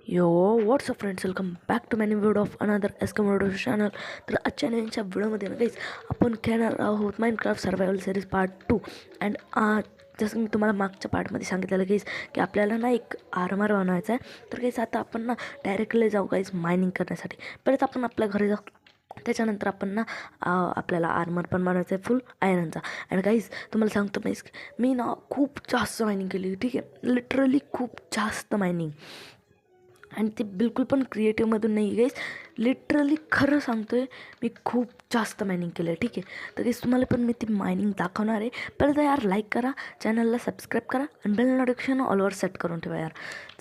Yo WhatsApp friends, welcome back to many video of another Eskamodo channel. तर आजच्या नवीनच्या व्हिडिओमध्ये ना गाईज आपण खेळणार आहोत Minecraft survival series part 2. And जसं मी तुम्हाला मागच्या पार्टमध्ये सांगितलेलं गाईज की आपल्याला ना एक आर्मर बनवायचा आहे. तर गाईज आता आपण ना डायरेक्टली जाऊ गाईज मायनिंग करण्यासाठी. परत आपण आपल्या घरी जाऊ, त्याच्यानंतर आपण ना आपल्याला आर्मर पण बनवायचं आहे फुल आयरनचा. अँड गाईज तुम्हाला सांगतो मी ना खूप जास्त मायनिंग केली, ठीक आहे, लिटरली खूप जास्त मायनिंग. आणि ते बिलकुल पण क्रिएटिव्हमधून नाही गाईज, लिटरली खरं सांगतो आहे, मी खूप जास्त मायनिंग केलं आहे, ठीक आहे. तर गाईज तुम्हाला पण मी ती मायनिंग दाखवणार आहे. पहिलं तर यार लाईक करा, चॅनलला सबस्क्राईब करा आणि बेल नोटिफिकेशन ऑलवर सेट करून ठेवा यार.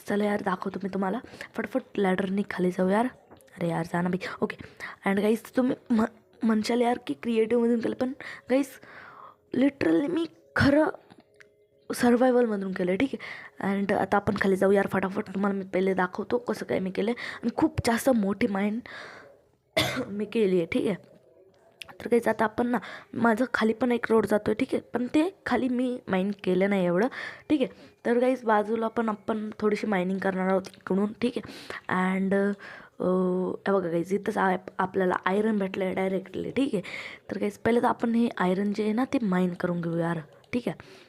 चला यार दाखवतो मी तुम्हाला. फटफट लॅडरनी खाली जाऊ यार. अरे यार जा ना बाई. ओके. अँड गाईज तुम्ही म्हणशाल यार की क्रिएटिव्हमधून केलं, पण गाईज लिटरली मी खरं सर्वायवलमधून केलं आहे, ठीक आहे. अँड आता आपण खाली जाऊ यार फटाफट. तुम्हाला मी पहिले दाखवतो कसं काय मी केलं आहे. आणि खूप जास्त मोठी माइंड मी केली आहे, ठीक आहे. तर काहीच आता आपण ना, माझं खाली पण एक रोड जातो आहे, ठीक आहे, पण ते खाली मी माइंड केलं नाही एवढं, ठीक आहे. तर काहीच बाजूला पण आपण थोडीशी मायनिंग करणार आहोत इकडून, ठीक आहे. अँड हे बघा काहीच इथंच आपल्याला आयरन भेटलं आहे डायरेक्टली, ठीक आहे. तर काहीच पहिले तर आपण हे आयरन जे आहे ना ते माइन करून घेऊ यार, ठीक आहे.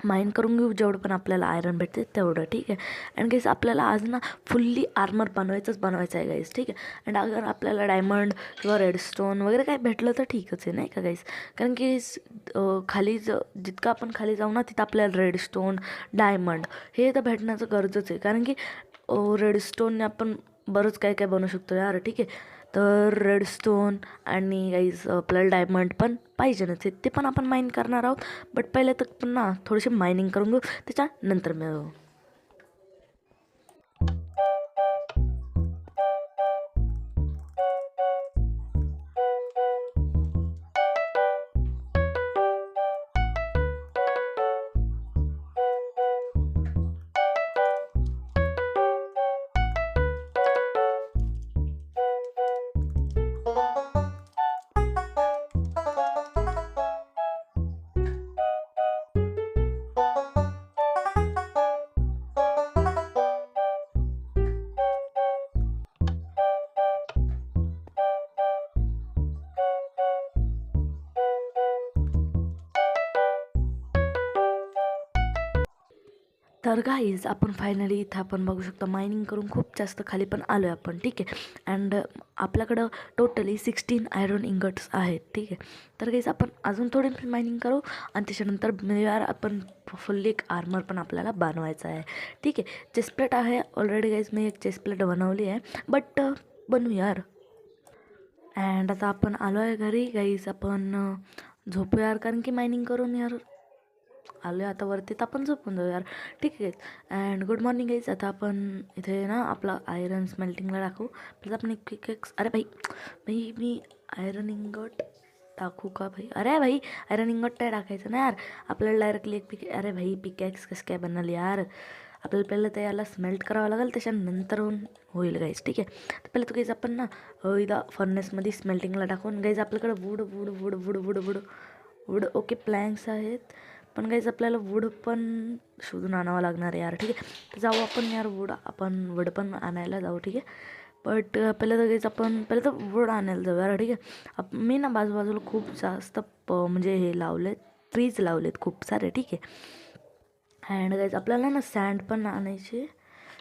माइन करून घेऊ जेवढं पण आपल्याला आयरन भेटते तेवढं, ठीक आहे. अँड गाईस आपल्याला आज ना फुल्ली आर्मर बनवायचं आहे गाईस, ठीक आहे. अँड अगर आपल्याला डायमंड किंवा रेडस्टोन वगैरे काय भेटलं तर ठीकच आहे, नाही का गाईस. कारण की खाली जितकं आपण खाली जाऊ ना तिथं आपल्याला रेडस्टोन, डायमंड हे तर भेटण्याचं गरजच आहे. कारण की रेडस्टोनने आपण बरंच काय काय बनवू शकतो यार, ठीक आहे. तर रेडस्टोन आणि गाईज आपल्याला डायमंड पण पाहिजे ना, ते पण आपण माइन करणार आहोत. बट पहिले तर पण ना थोडीशी मायनिंग करून घेऊ, त्याच्यानंतर मिळू. तर गाईज आपण फायनली इथं आपण बघू शकतो मायनिंग करून खूप जास्त खाली पण आलो आहे आपण, ठीक आहे. अँड आपल्याकडं टोटली 16 आयरन इंगट्स आहेत, ठीक आहे. तर गाईज आपण अजून थोडी मायनिंग करू आणि त्याच्यानंतर यार आपण फुल्ली एक आर्मर पण आपल्याला बनवायचा आहे, ठीक आहे. चेस्टप्लेट आहे ऑलरेडी गाईज, मी एक चेस्टप्लेट बनवली आहे, बट बनवू यार. अँड आता आपण आलो आहे घरी गाईज, आपण झोपू यार, कारण की मायनिंग करून यार आलो आहे आता वरती, तर आपण झोपून जाऊ यार, ठीक आहे. And good morning guys. आता आपण इथे ना आपला आयरन स्मेल्टिंगला टाकू. प्लस आपण एक अरे भाई भाई मी आयरन इंगट टाकू का भाई? अरे भाई आयरन इंगट काय टाकायचं ना यार, आपल्याला डायरेक्टली एक अरे भाई पिकॅक्स कसं काय बनवली यार. आपल्याला पहिलं तर याला स्मेल्ट करावं लागेल, त्याच्यानंतर होईल गाईज, ठीक आहे. तर पहिलं तर गाईज आपण ना इथं फर्नेसमध्ये स्मेल्टिंगला टाकून गाईज आपल्याकडं wood wood wood wood wood wood wood okay planks आहेत, पण गाईज आपल्याला वूड पण शोधून आणावं लागणार आहे यार, ठीक आहे. तर जाऊ आपण यार वूड पण आणायला जाऊ, ठीक आहे. बट पहिलं तर गाईज आपण पहिलं तर वूड आणायला जाऊ यार, ठीक आहे. मी ना बाजूबाजूला खूप जास्त म्हणजे हे लावलेत, ट्रीज लावलेत खूप सारे, ठीक आहे. अँड गाईज आपल्याला ना सँड पण आणायचे.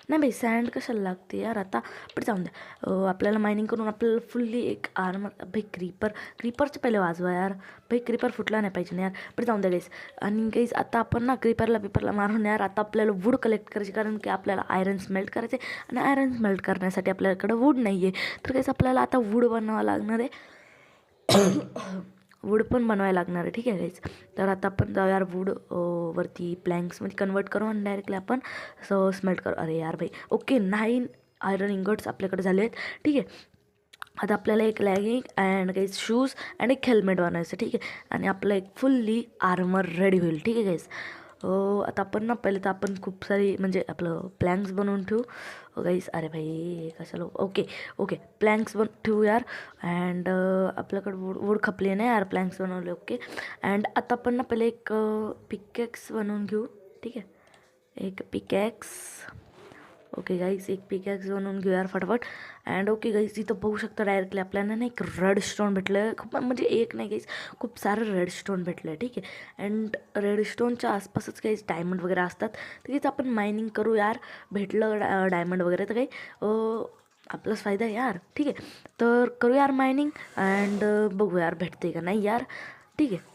नाही बाई सँड कशाला लागते यार आता, पण जाऊन द्या. आपल्याला मायनिंग करून आपल्याला फुल्ली एक आर्मर. भाई क्रीपरचे पहिले वाजवा यार, भाई क्रीपर फुटला नाही पाहिजे ना यार, पण जाऊन द्या गाईज. आणि गाईज आता आपण ना क्रीपरला मारून यार आता आपल्याला वूड कलेक्ट करायचे, कारण की आपल्याला आयरन स्मेल्ट करायचे आणि आयरन स्मेल्ट करण्यासाठी आपल्याकडं वूड नाही आहे. तर गाईज आपल्याला आता वूड बनवावं लागणार आहे. वूड पण बनवायला लागणार आहे, ठीक आहे गाईज. तर आता आपण जाऊ यार वूड वरती प्लँक्समध्ये कन्वर्ट करू आणि डायरेक्टली आपण स्मेल्ट करू. अरे यार भाई ओके 9 आयरन इंगट्स आपल्याकडे झाले आहेत, ठीक आहे. आता आपल्याला एक लॅगिंग अँड काही शूज अँड एक हेल्मेट बनवायचं, ठीक आहे. आणि आपलं एक फुल्ली आर्मर रेडी होईल, ठीक आहे गाईज. आता आपण ना पहिले तर आपण खूप सारी म्हणजे आपलं प्लॅन्क्स बनवून ठेवू गाईस. अरे भाई कशाला ओके प्लॅन्क्स ठेवू यार. अँड आपल्याकडं वूड खपली नाही यार, प्लॅन्क्स बनवले, ओके. अँड आता आपण ना पहिले एक पिकॅक्स बनवून घेऊ, ठीक आहे. एक पिकॅक्स ओके गाईज, एक पिकॅक्स बनवून घेऊ यार फटाफट. अँड ओके गाईज, इथं बघू शकता डायरेक्टली आपल्याला ना एक रेड स्टोन भेटलं आहे. खूप म्हणजे एक नाही गाईज, खूप सारं रेड स्टोन भेटलं आहे. ठीक आहे. अँड रेड स्टोनच्या आसपासच काही डायमंड वगैरे असतात. तर आपण मायनिंग करू यार. भेटलं डायमंड वगैरे तर काही आपलाच फायदा आहे यार. ठीक आहे, तर करू यार मायनिंग. अँड बघू यार भेटते का नाही यार. ठीक आहे.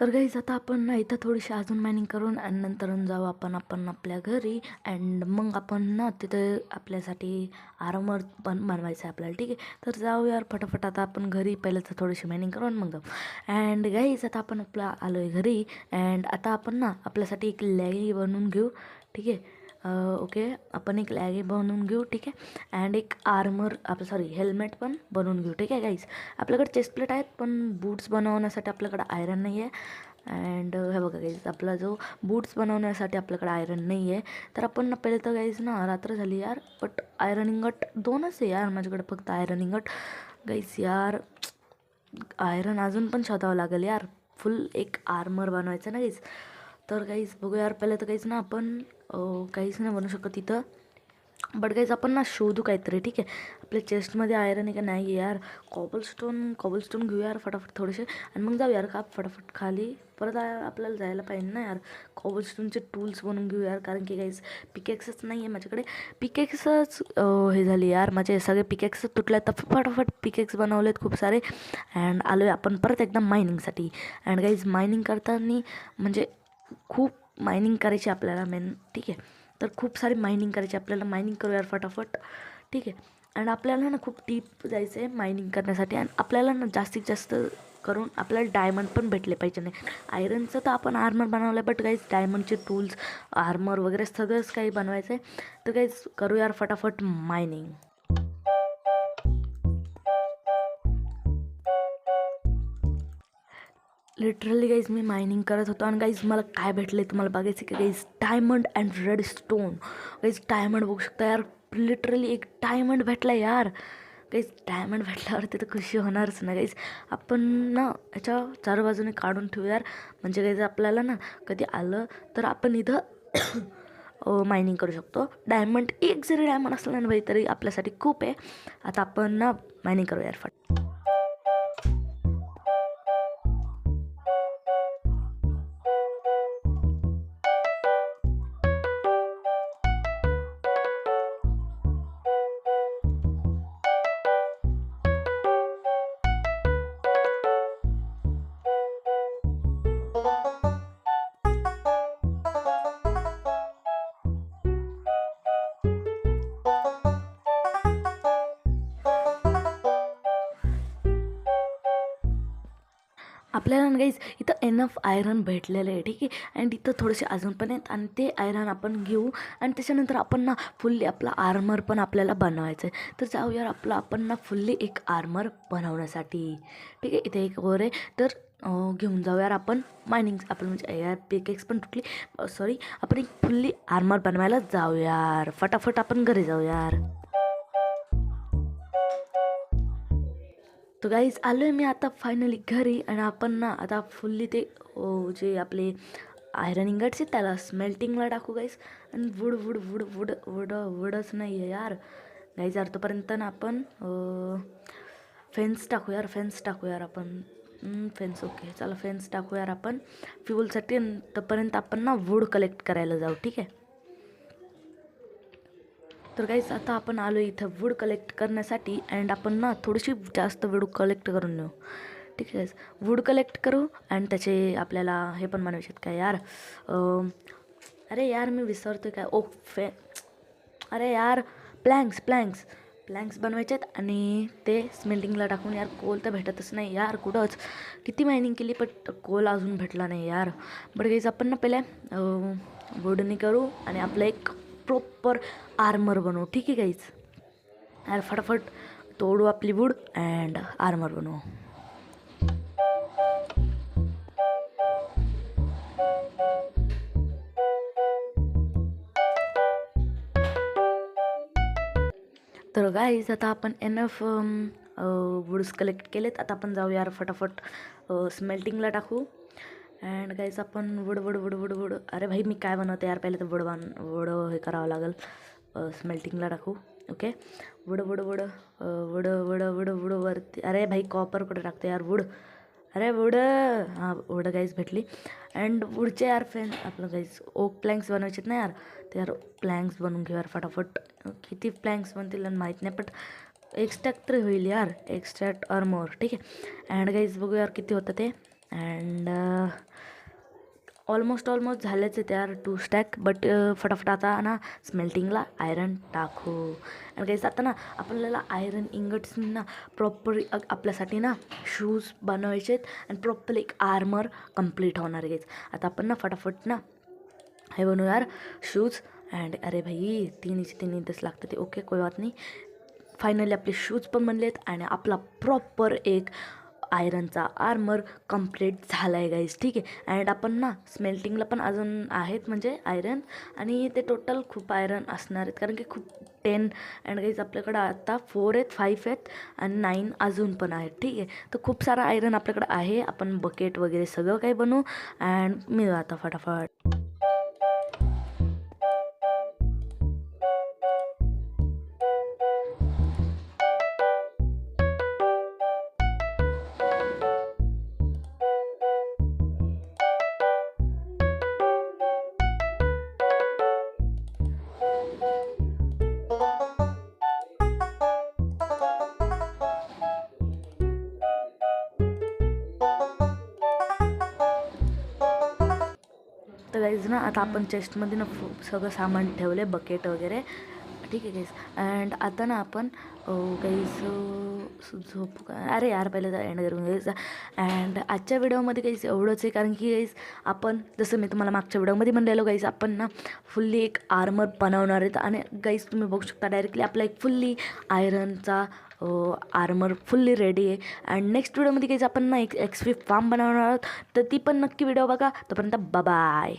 तर गाईज आता आपण ना इथं थोडीशी अजून मायनिंग करून आणि नंतर जाऊ आपण आपल्या घरी. अँड मग आपण ना तिथं आपल्यासाठी आरामवर पण बनवायचं आहे आपल्याला. ठीक आहे, तर जाऊ यार फटाफट. आता आपण घरी पहिलं तर थोडीशी मायनिंग करून मग जाऊ. अँड गाईज आता आपण आलो आहे घरी. अँड आता आपण ना आपल्यासाठी एक लॅगी बनवून घेऊ. ठीक आहे. ओके, आपण एक लॅगी बनवून घेऊ. ठीक आहे. अँड एक आर्मर हेल्मेट पण बनवून घेऊ. ठीक आहे गाईज, आपल्याकडे चेस्ट प्लेट आहेत पण बूट्स बनवण्यासाठी आपल्याकडे आयरन नाही आहे. अँड हे बघा गाईज, आपला जो बूट्स बनवण्यासाठी आपल्याकडे आयरन नाही आहे. तर आपण ना पहिले तर गाईज ना रात्र झाली यार, बट आयरन इंगट 2च आहे यार माझ्याकडे, फक्त आयरन इंगट. गाईज यार आयरन अजून पण शोधावं लागेल यार. फुल एक आर्मर बनवायचं ना गाईज. तर काहीच बघू यार. पहिलं तर काहीच ना आपण काहीच नाही बनवू शकत तिथं, बट गाईज आपण ना शोधू काहीतरी. ठीक आहे, आपल्या चेस्टमध्ये आयरन आहे का नाही आहे यार. कॉबलस्टोन घेऊ यार फटाफट थोडेसे आणि मग जाऊ यार का फटाफट खाली. परत आपल्याला जायला पाहिजे ना यार. कॉबलस्टोनचे टूल्स बनवून घेऊ यार, कारण की गाईज पिकेक्सच नाही आहे माझ्याकडे. पिकेक्सच हे झाली यार, माझे सगळे पिकेक्स तुटले. तर फटाफट पिकेक्स बनवलेत खूप सारे. अँड आलो आहे आपण परत एकदा मायनिंगसाठी. अँड गाईज मायनिंग करताना म्हणजे खूप मायनिंग करायची आपल्याला मेन. ठीक आहे, तर खूप सारी मायनिंग करायची आपल्याला. मायनिंग करू यार फटाफट. ठीक आहे. आणि आपल्याला ना खूप डीप जायचं आहे मायनिंग करण्यासाठी. आणि आपल्याला ना जास्तीत जास्त करून आपल्याला डायमंड पण भेटले पाहिजे. नाही आयरनचं तर आपण आर्मर बनवलं आहे, बट काहीच डायमंडचे टूल्स आर्मर वगैरे सगळंच काही बनवायचं आहे. तर काहीच करू यार फटाफट मायनिंग. लिटरली गाईज मी मायनिंग करत होतो आणि गाईज मला काय भेटले तुम्हाला बघायचं की guys diamond and red stone. Guys diamond बघू शकता यार, लिटरली एक डायमंड भेटला यार. गाईज डायमंड भेटल्यावरती तर खुशी होणारच ना गाईज. आपण ना याच्या चार बाजूने काढून ठेवू यार, म्हणजे गाईज आपल्याला ना कधी आलं तर आपण इथं मायनिंग करू शकतो. डायमंड एक जरी डायमंड असला ना भाई तरी आपल्यासाठी खूप आहे. आता आपण ना मायनिंग करू यार फट. आपल्याला ना गाईज इथं एनफ आयरन भेटलेलं आहे. ठीक आहे, अँड इथं थोडेसे अजून पण आहेत आणि ते आयरन आपण घेऊ. आणि त्याच्यानंतर आपण ना फुल्ली आपला आर्मर पण आपल्याला बनवायचं आहे. तर जाऊ यार आपण ना फुल्ली एक आर्मर बनवण्यासाठी. ठीक आहे, इथे एक वर आहे तर घेऊन जाऊ यार आपण मायनिंग. आपण म्हणजे यार पिकेक्स पण तुटली, सॉरी. आपण एक फुल्ली आर्मर बनवायला जाऊ यार फटाफट. आपण घरी जाऊ यार. तर गाईज आलो आहे मी आता फायनली घरी. आणि आपण ना आता फुल्ली ते जे आपले आयरन इंगट्स आहेत त्याला स्मेल्टिंगला टाकू गाईज. आणि वुडच नाही आहे यार. गाईज तोपर्यंत ना आपण फेन्स टाकू यार आपण. फेन्स ओके, चला फेन्स टाकू यार आपण फ्युलसाठी. तोपर्यंत आपण ना वूड कलेक्ट करायला जाऊ, ठीक आहे. तर गाईस आता आपण आलो इथं वूड कलेक्ट करण्यासाठी. अँड आपण ना थोडीशी जास्त वूड कलेक्ट करून नेऊ, ठीक आहे. वूड कलेक्ट करू अँड त्याचे आपल्याला हे पण बनवायचे आहेत काय यार. अरे यार मी विसरतो काय. अरे यार प्लँक्स बनवायचे आहेत आणि ते स्मेल्टिंगला टाकून. यार कोल तर भेटतच नाही यार कुठंच. किती मायनिंग केली पण कोल अजून भेटला नाही यार. बट गाईज आपण ना पहिले वुडनी करू आणि आपलं एक प्रॉपर आर्मर बनवू, ठीक आहे गाईज. यार फटाफट तोडू आपली वूड अँड आर्मर बनवू. तर गाईज आता आपण एनफ वुड्स कलेक्ट केलेत. आता आपण जाऊ यार फटाफट स्मेल्टिंगला टाकू. अँड गाईज आपण वुड. अरे भाई मी काय बनवते यार, पहिले तर वुड हे करावं लागेल. स्मेल्टिंगला टाकू, ओके. वुड वरती. अरे भाई कॉपर कुठे टाकते यार, वुड. अरे वुड, हां वुड गाईज भेटली. अँड वुडचे यार आपलं गाईज ओक प्लँक्स बनवायचे ना यार. ते यार प्लँक्स बनवून घेऊ यार फटाफट. किती प्लँक्स बनतील आणि माहीत नाही, बट एक्स्ट्रॅक्ट तर होईल यार. एक्स्ट्रॅक्ट ऑर मोर, ठीक आहे. अँड गाईज बघू यार किती होतं ते. अँड ऑलमोस्ट झालेच आहेत यार 2 स्टॅक. बट फटाफट आता ना स्मेल्टिंगला आयरन टाकू. आणि गाईज आता ना आपल्याला आयरन इंगट्सनी ना प्रॉपर आपल्यासाठी ना शूज बनवायचे आहेत आणि प्रॉपर एक आर्मर कंप्लीट होणार गाईज. आता आपण ना फटाफट ना हे बनवू यार शूज. अँड अरे भाई तीन इथंच लागतं ते, ओके कोई बात नाही. फायनली आपले शूज पण बनलेत आणि आपला प्रॉपर एक आयरनचा आर्मर कंप्लीट झाला आहे गाईज, ठीक आहे. अँड आपण ना स्मेल्टिंगला पण अजून आहेत म्हणजे आयरन, आणि ते टोटल खूप आयरन असणार आहेत कारण की खूप 10. अँड गाईज आपल्याकडं आता 4 आहेत, 5 आहेत आणि 9 अजून पण आहेत, ठीक आहे. तर खूप सारा आयरन आपल्याकडं आहे. आपण बकेट वगैरे सगळं काही बनवू. अँड मी आता फटाफट तर गाईज ना आता आपण चेस्टमध्ये ना सगळं सामान ठेवलं आहे, बकेट वगैरे, ठीक आहे गाईज. अँड आता ना आपण गाईज झोपू का. अरे यार पहिले तर एंड करून गाईज. अँड आजच्या व्हिडिओमध्ये गाईज एवढंच आहे कारण की गाईज आपण जसं मी तुम्हाला मागच्या व्हिडिओमध्ये म्हणलेलो गाईज आपण ना फुल्ली एक आर्मर बनवणार आहेत. आणि गाईज तुम्ही बघू शकता डायरेक्टली आपला एक फुल्ली आयरनचा आर्मर फुल्ली रेडी आहे. अँड नेक्स्ट व्हिडिओमध्ये गाईज आपण ना एक XP फार्म बनवणार आहोत. तर ती पण नक्की व्हिडिओ बघा. तोपर्यंत बाय.